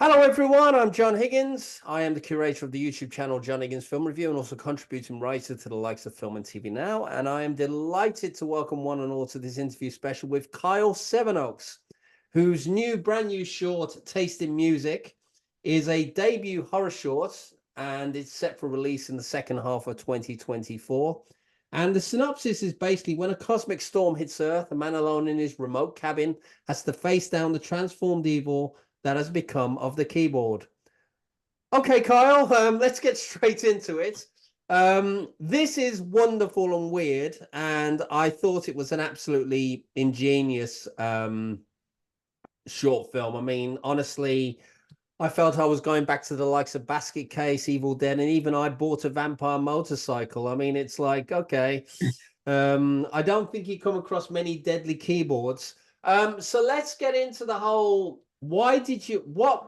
Hello everyone, I'm John Higgins. I am the curator of the YouTube channel John Higgins Film Review and also contributing writer to the likes of Film and TV Now. And I am delighted to welcome one and all to this interview special with Kyle Sevenoaks, whose brand new short, Taste in Music, is a debut horror short and it's set for release in the second half of 2024. And the synopsis is basically when a cosmic storm hits Earth, a man alone in his remote cabin has to face down the transformed evil that has become of the keyboard. Okay, Kyle, let's get straight into it. This is wonderful and weird, and I thought it was an absolutely ingenious short film. I mean, honestly, I felt I was going back to the likes of Basket Case, Evil Dead, and even I bought a vampire motorcycle. I mean, it's like, okay, I don't think you come across many deadly keyboards. So let's get into the whole, what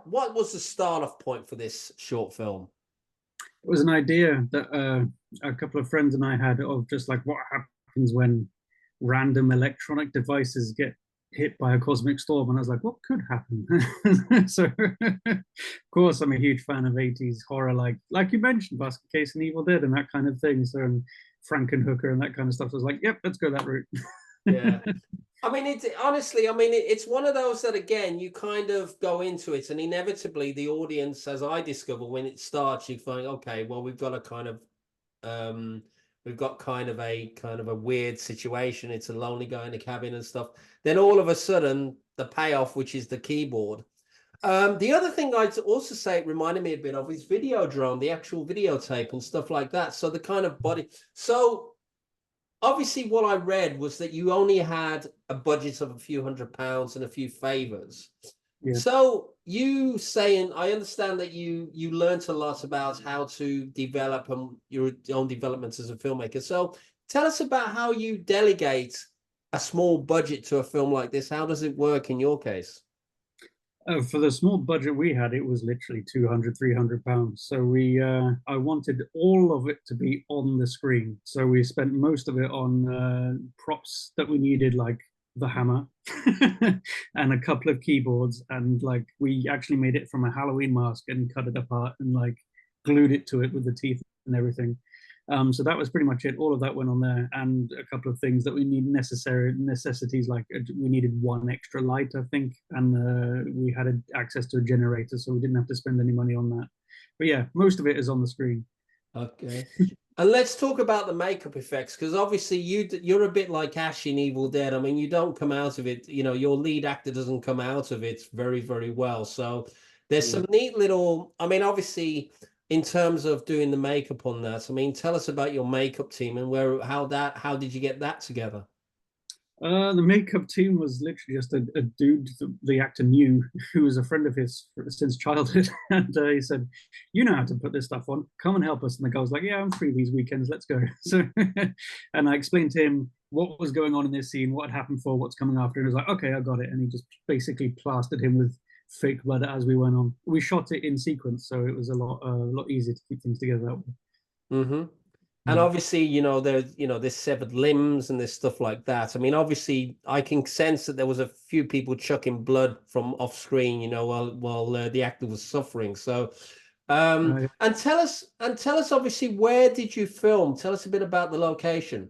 was the start off point for this short film? It was an idea that a couple of friends and I had of just like what happens when random electronic devices get hit by a cosmic storm, and I was like, what could happen? So, of course, I'm a huge fan of 80s horror, like you mentioned, Basket Case and Evil Dead and that kind of thing. So, and Frankenhooker and that kind of stuff. So I was like, yep, let's go that route. Yeah. I mean, it's honestly, it's one of those that, again, you kind of go into it and inevitably the audience, as I discover when it starts, you find, okay, well, we've got a kind of, we've got kind of a weird situation. It's a lonely guy in a cabin and stuff. Then all of a sudden, the payoff, which is the keyboard. The other thing I'd also say it reminded me a bit of is Videodrome, the actual videotape and stuff like that. So the kind of body. So obviously what I read was that you only had a budget of a few £100s and a few favors. Yeah. So you saying, I understand that you learned a lot about how to develop your own developments as a filmmaker. So tell us about how you delegate a small budget to a film like this. How does it work in your case? For the small budget we had, it was literally 200, £300. So I wanted all of it to be on the screen. So we spent most of it on props that we needed, like the hammer and a couple of keyboards. And like we actually made it from a Halloween mask and cut it apart and like glued it to it with the teeth and everything. So that was pretty much it. All of that went on there, and a couple of things that we need necessities, like we needed one extra light, I think, and we had access to a generator, so we didn't have to spend any money on that. But yeah, most of it is on the screen. Okay. And let's talk about the makeup effects, because obviously you're a bit like Ash in Evil Dead. I mean, you don't come out of it, your lead actor doesn't come out of it very, very well. So there's Yeah. some neat little, I mean, obviously in terms of doing the makeup on that, I mean, tell us about your makeup team and how did you get that together? The makeup team was literally just a dude the actor knew, who was a friend of his since childhood. And he said, "You know how to put this stuff on. Come and help us." And the guy was like, "Yeah, I'm free these weekends. Let's go." So, and I explained to him what was going on in this scene, what had happened for, what's coming after. And he was like, "Okay, I got it." And he just basically plastered him with fake blood as we went on. We shot it in sequence, so it was a lot easier to keep things together that way. Mm-hmm. And Mm. obviously, there's severed limbs and there's stuff like that. I mean, obviously, I can sense that there was a few people chucking blood from off screen, while the actor was suffering. So, Uh, and tell us, obviously, where did you film? Tell us a bit about the location.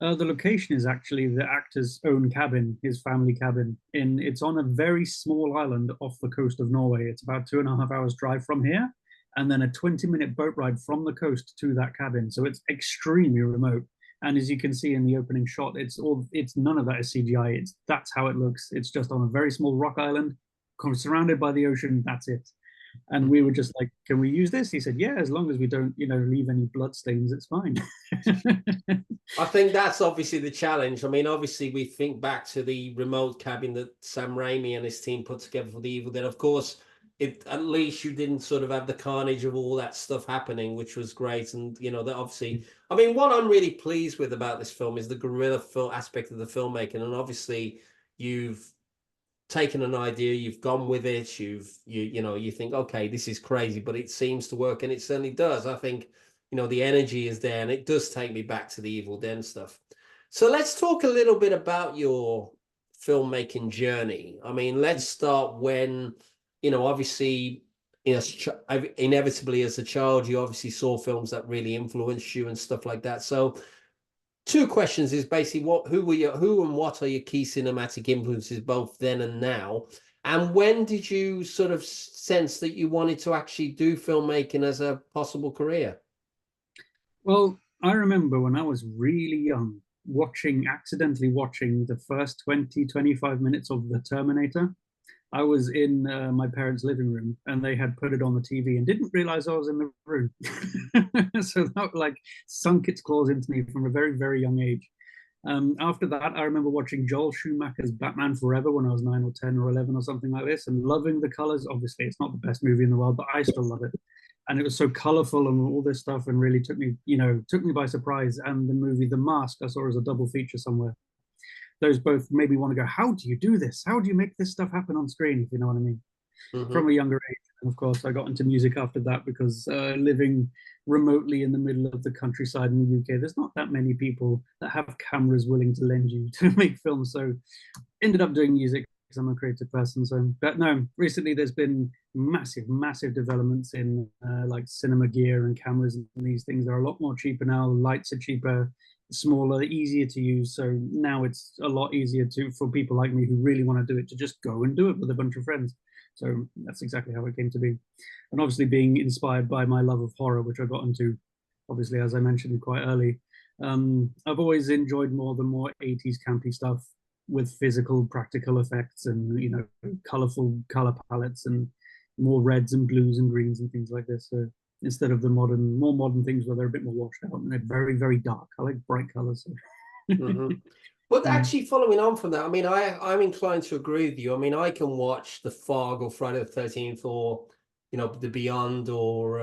The location is actually the actor's own cabin, his family cabin. It's on a very small island off the coast of Norway. It's about 2.5 hours drive from here, and then a 20-minute boat ride from the coast to that cabin. So it's extremely remote. And as you can see in the opening shot, it's none of that is CGI. That's how it looks. It's just on a very small rock island, surrounded by the ocean. That's it. And we were just like, "Can we use this?" He said, "Yeah, as long as we don't, leave any blood stains, it's fine." I think that's obviously the challenge. I mean, obviously, we think back to the remote cabin that Sam Raimi and his team put together for the Evil Dead. Of course, at least you didn't sort of have the carnage of all that stuff happening, which was great. And that obviously, I mean, what I'm really pleased with about this film is the guerrilla film aspect of the filmmaking. And obviously, you've taken an idea, you've gone with it, you think, okay, this is crazy, but it seems to work, and it certainly does. I think, the energy is there, and it does take me back to the Evil Dead stuff. So let's talk a little bit about your filmmaking journey. I mean, let's start when obviously, inevitably as a child, you obviously saw films that really influenced you and stuff like that. So, two questions is basically who and what are your key cinematic influences both then and now? And when did you sort of sense that you wanted to actually do filmmaking as a possible career? Well, I remember when I was really young, accidentally watching the first 20, 25 minutes of The Terminator. I was in my parents' living room and they had put it on the TV and didn't realize I was in the room. So that like sunk its claws into me from a very, very young age. After that, I remember watching Joel Schumacher's Batman Forever when I was 9 or 10 or 11 or something like this, and loving the colors. Obviously, it's not the best movie in the world, but I still love it. And it was so colorful and all this stuff, and really took me by surprise. And the movie The Mask, I saw as a double feature somewhere. Those both made me want to go, how do you do this? How do you make this stuff happen on screen? If you know what I mean. From Mm-hmm. a younger age. And of course, I got into music after that because living remotely in the middle of the countryside in the UK, there's not that many people that have cameras willing to lend you to make films. So ended up doing music because I'm a creative person. So, but no, recently there's been massive, massive developments in like cinema gear and cameras and these things. They're a lot more cheaper now. Lights are cheaper, smaller, easier to use. So now it's a lot easier for people like me who really want to do it to just go and do it with a bunch of friends. So that's exactly how it came to be. And obviously being inspired by my love of horror, which I got into, obviously, as I mentioned quite early. I've always enjoyed the more 80s campy stuff with physical, practical effects and, colorful color palettes and more reds and blues and greens and things like this. So instead of the more modern things where they're a bit more washed out and they're very, very dark. I like bright colors. So. Mm-hmm. But Mm, actually, following on from that, I mean, I'm inclined to agree with you. I mean, I can watch The Fog or Friday the 13th or The Beyond or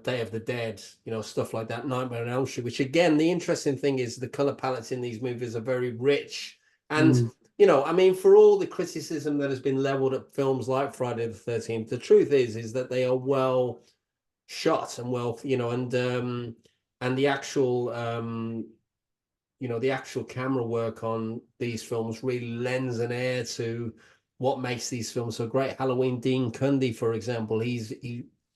Day of the Dead, stuff like that, Nightmare on Elm Street. Which again, the interesting thing is the color palettes in these movies are very rich, and mm, I mean, for all the criticism that has been leveled at films like Friday the 13th, the truth is that they are well shot and well, and the actual the actual camera work on these films really lends an air to what makes these films so great. Halloween, Dean Cundy, for example,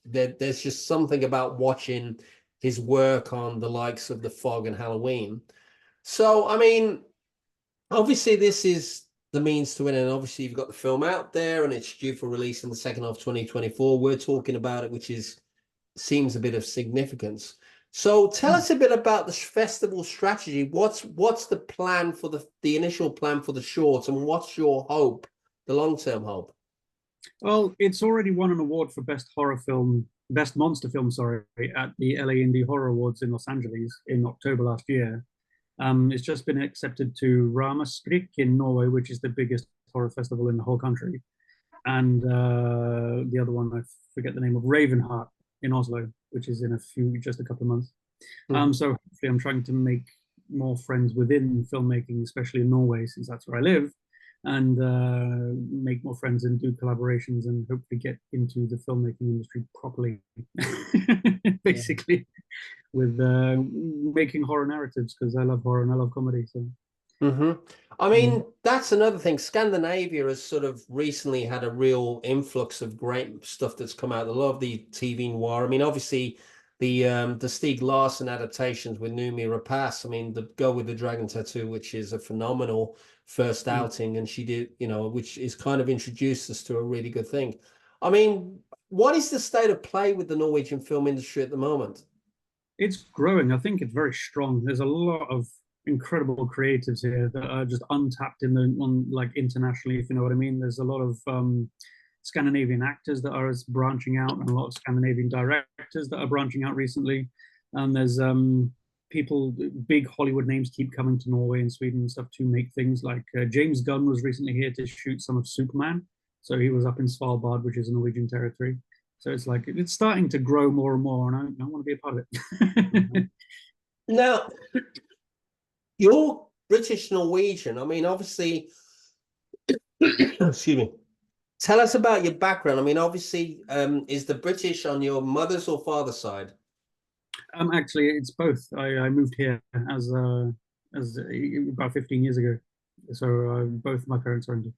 there's just something about watching his work on the likes of The Fog and Halloween. So, I mean, obviously, this is the means to win, and obviously, you've got the film out there, and it's due for release in the second half of 2024. We're talking about it, which is seems a bit of significance. So tell mm. us a bit about the festival strategy. What's the plan for the initial plan for the short, and what's your hope, the long-term hope? Well, it's already won an award for best monster film, sorry, at the LA Indie Horror Awards in Los Angeles in October last year. It's just been accepted to Ramaskrik in Norway, which is the biggest horror festival in the whole country, and the other one I forget the name of, Ravenheart in Oslo, which is in just a couple of months. Mhm. So hopefully, I'm trying to make more friends within filmmaking, especially in Norway, since that's where I live, and make more friends and do collaborations and hopefully get into the filmmaking industry properly, Yeah. basically, with making horror narratives because I love horror and I love comedy. So, I mm, mean, that's another thing. Scandinavia has sort of recently had a real influx of great stuff that's come out. A lot of the TV noir. I mean, obviously the Stieg Larsson adaptations with Noomi Rapace. I mean, the Girl with the Dragon Tattoo, which is a phenomenal first mm. outing, and she did, which is kind of introduced us to a really good thing. I mean, what is the state of play with the Norwegian film industry at the moment? It's growing. I think it's very strong. There's a lot of incredible creatives here that are just untapped like internationally, if you know what I mean. There's a lot of Scandinavian actors that are branching out, and a lot of Scandinavian directors that are branching out recently. And there's people, big Hollywood names keep coming to Norway and Sweden and stuff to make things. Like James Gunn was recently here to shoot some of Superman. So he was up in Svalbard, which is a Norwegian territory. So it's like it's starting to grow more and more, and I want to be a part of Mhm. it. Now, you're British Norwegian. I mean, obviously, excuse me. Tell us about your background. I mean, obviously, is the British on your mother's or father's side? Actually, it's both. I moved here about 15 years ago, so both my parents are Indian.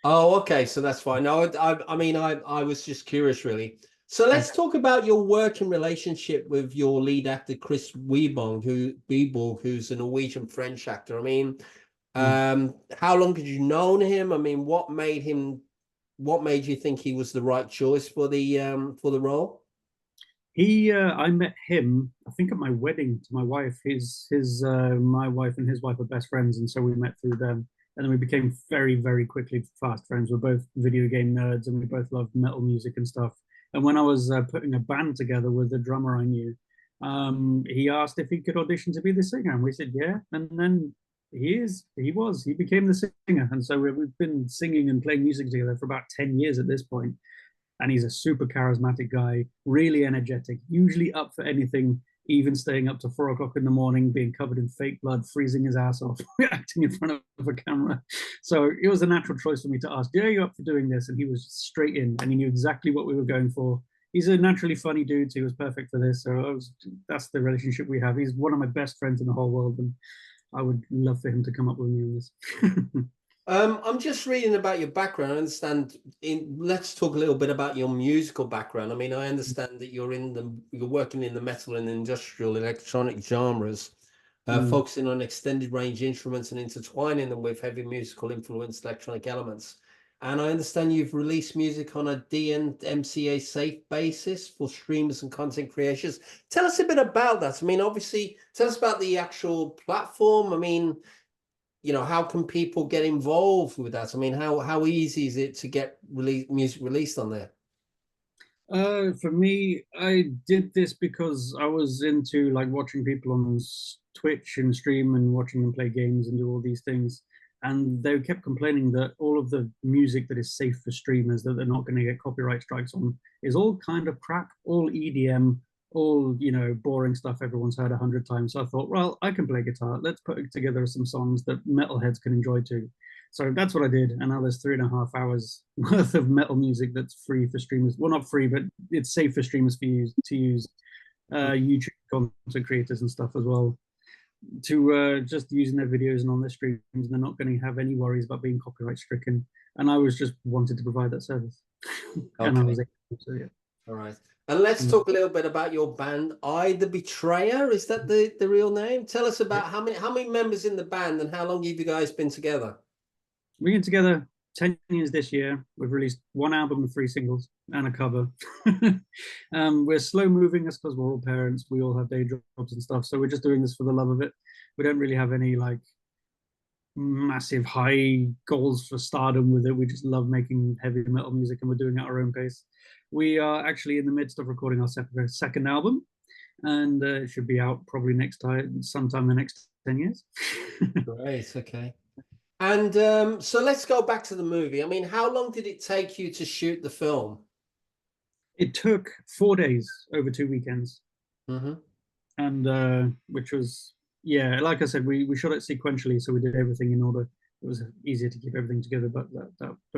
Oh, okay, so that's fine. No, I mean, I was just curious, really. So let's talk about your working relationship with your lead actor, Chris Weborg, who's a Norwegian French actor. I mean, Mm. how long had you known him? I mean, what made you think he was the right choice for the role? I met him, I think, at my wedding to my wife. My wife and his wife are best friends, and so we met through them. And then we became very, very quickly fast friends. We're both video game nerds, and we both love metal music and stuff. And when I was putting a band together with a drummer I knew, he asked if he could audition to be the singer, and we said yeah. And then he became the singer, and so we've been singing and playing music together for about 10 years at this point, and he's a super charismatic guy, really energetic, usually up for anything, even staying up to 4 o'clock in the morning, being covered in fake blood, freezing his ass off, acting in front of a camera. So it was a natural choice for me to ask, are you up for doing this? And he was straight in, and he knew exactly what we were going for. He's a naturally funny dude, so he was perfect for this. So that's the relationship we have. He's one of my best friends in the whole world, and I would love for him to come up with me on this. I'm just reading about your background. I understand let's talk a little bit about your musical background. I mean, I understand that you're working in the metal and industrial electronic genres, Mm. focusing on extended range instruments and intertwining them with heavy musical influenced electronic elements. And I understand you've released music on a DMCA safe basis for streamers and content creators. Tell us a bit about that. I mean, obviously, tell us about the actual platform. I mean, how can people get involved with that? I mean, how easy is it to get music released on there? For me, I did this because I was into like watching people on Twitch and stream and watching them play games and do all these things. And they kept complaining that all of the music that is safe for streamers that they're not going to get copyright strikes on is all kind of crap, all EDM, all, boring stuff everyone's heard 100 times. So I thought, well, I can play guitar. Let's put together some songs that metalheads can enjoy too. So that's what I did. And now there's 3.5 hours worth of metal music that's free for streamers. Well, not free, but it's safe for streamers to use, YouTube content creators and stuff as well, to just using their videos and on their streams. And they're not going to have any worries about being copyright stricken. And I was just wanted to provide that service. And I Okay, was able to, yeah. all right. And let's Mm. talk a little bit about your band, I the Betrayer. Is that the real name? Tell us Yeah. about how many members in the band and how long have you guys been together? We've been together 10 years this year. We've released one album and 3 singles and a cover. We're slow moving us because we're all parents. We all have day jobs and stuff. So we're just doing this for the love of it. We don't really have any like massive high goals for stardom with it. We just love making heavy metal music, and we're doing it at our own pace. We are actually in the midst of recording our second album, and it should be out probably sometime in the next 10 years. Great, okay. And so let's go back to the movie. I mean, how long did it take you to shoot the film? It took 4 days over 2 weekends, Mm-hmm. and which was, yeah, like I said, we shot it sequentially, so we did everything in order. It was easier to keep everything together, but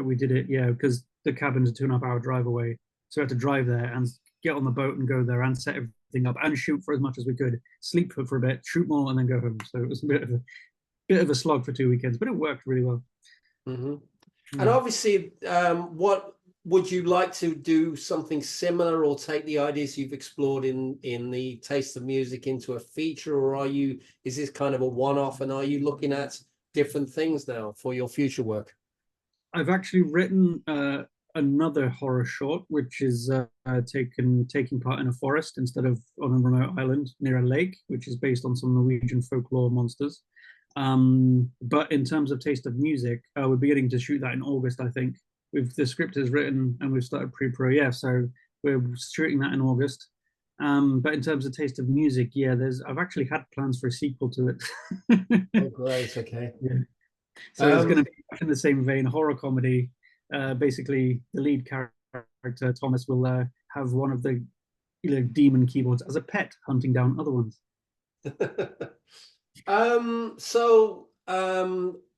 we did it, yeah, because the cabin's a 2.5 hour drive away, so we had to drive there and get on the boat and go there and set everything up and shoot for as much as we could, sleep for a bit, shoot more, and then go home. So it was a bit of a slog for 2 weekends, but it worked really well. Mm-hmm. And Mm. obviously, what would you like to do something similar or take the ideas you've explored in the Taste of Music into a feature, or is this kind of a one-off, and are you looking at different things now for your future work? I've actually written another horror short, which is taking part in a forest instead of on a remote island near a lake, which is based on some Norwegian folklore monsters. But in terms of Taste of Music, we're beginning to shoot that in August, I think. The script is written and we've started pre-pro, yeah. So we're shooting that in August. But in terms of Taste of Music, yeah, I've actually had plans for a sequel to it. Oh, great. Okay. Yeah. So it's going to Um, be in the same vein, horror comedy. Basically, the lead character Thomas will have one of the demon keyboards as a pet, hunting down other ones.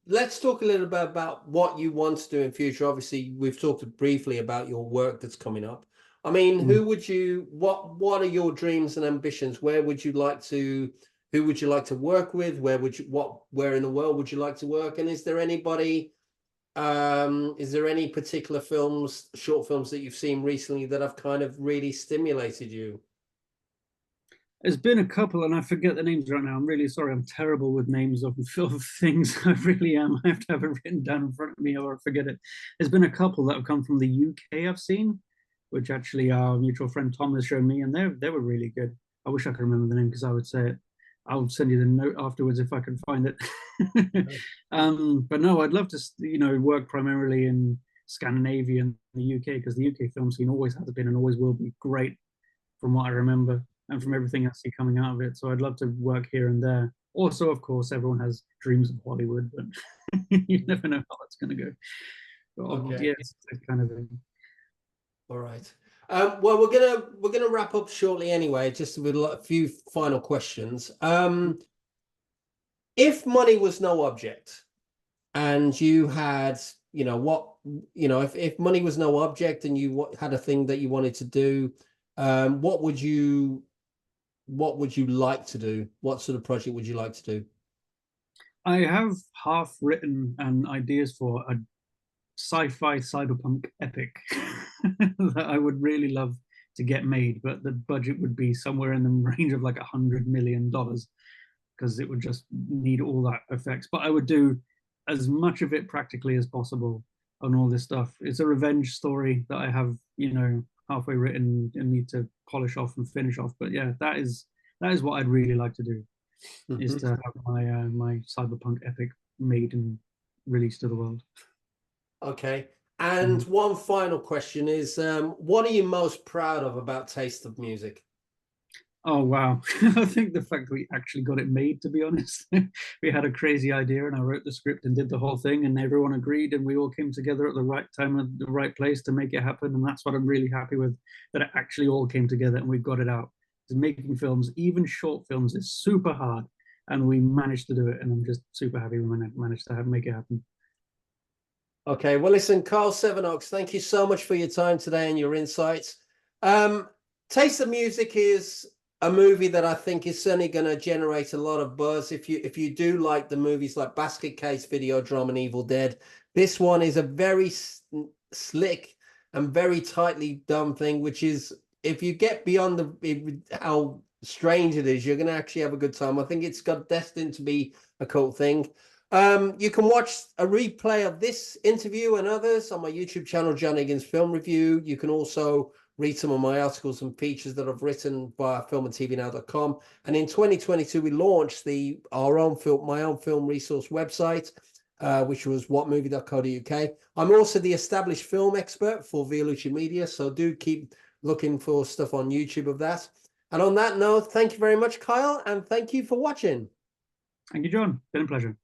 let's talk a little bit about what you want to do in future. Obviously, we've talked briefly about your work that's coming up. I mean, Mm. what are your dreams and ambitions? Who would you like to work with? Where in the world would you like to work? And is there anybody Is there any particular films, short films that you've seen recently that have kind of really stimulated you? There's been a couple, and I forget the names right now. I'm really sorry. I'm terrible with names of things. I really am. I have to have it written down in front of me, or I forget it. There's been a couple that have come from the UK I've seen, which actually our mutual friend Tom has shown me, and they were really good. I wish I could remember the name because I would say it. I'll send you the note afterwards if I can find it. But no, I'd love to, work primarily in Scandinavia and the UK, because the UK film scene always has been and always will be great from what I remember and from everything I see coming out of it. So I'd love to work here and there. Also, of course, everyone has dreams of Hollywood, but you never know how that's going to go. But Okay. yeah, it's kind of thing. All right. Well, we're gonna wrap up shortly anyway, just with a few final questions. If money was no object, and you had, if money was no object and you had a thing that you wanted to do, what would you like to do? What sort of project would you like to do? I have half written and ideas for a sci-fi cyberpunk epic that I would really love to get made, but the budget would be somewhere in the range of like $100 million, because it would just need all that effects. But I would do as much of it practically as possible on all this stuff. It's a revenge story that I have, halfway written and need to polish off and finish off. But yeah, that is what I'd really like to do, is to have my cyberpunk epic made and released to the world. Okay. And one final question is, what are you most proud of about Taste of Music? Oh wow. I think the fact that we actually got it made, to be honest. We had a crazy idea and I wrote the script and did the whole thing and everyone agreed and we all came together at the right time at the right place to make it happen. And that's what I'm really happy with, that it actually all came together and we've got it out. Because making films, even short films, is super hard and we managed to do it. And I'm just super happy we managed to make it happen. Okay, well, listen, Kyle Sevenoaks, thank you so much for your time today and your insights. Taste of Music is a movie that I think is certainly going to generate a lot of buzz. If you do like the movies like Basket Case, Videodrome, and Evil Dead, this one is a very slick and very tightly done thing, which is, if you get beyond how strange it is, you're going to actually have a good time. I think it's got destined to be a cult thing. You can watch a replay of this interview and others on my YouTube channel, John Higgins Film Review. You can also read some of my articles and features that I've written via filmandtvnow.com. And in 2022, we launched my own film resource website, which was whatmovie.co.uk. I'm also the established film expert for Violucci Media, so do keep looking for stuff on YouTube of that. And on that note, thank you very much, Kyle, and thank you for watching. Thank you, John. Been a pleasure.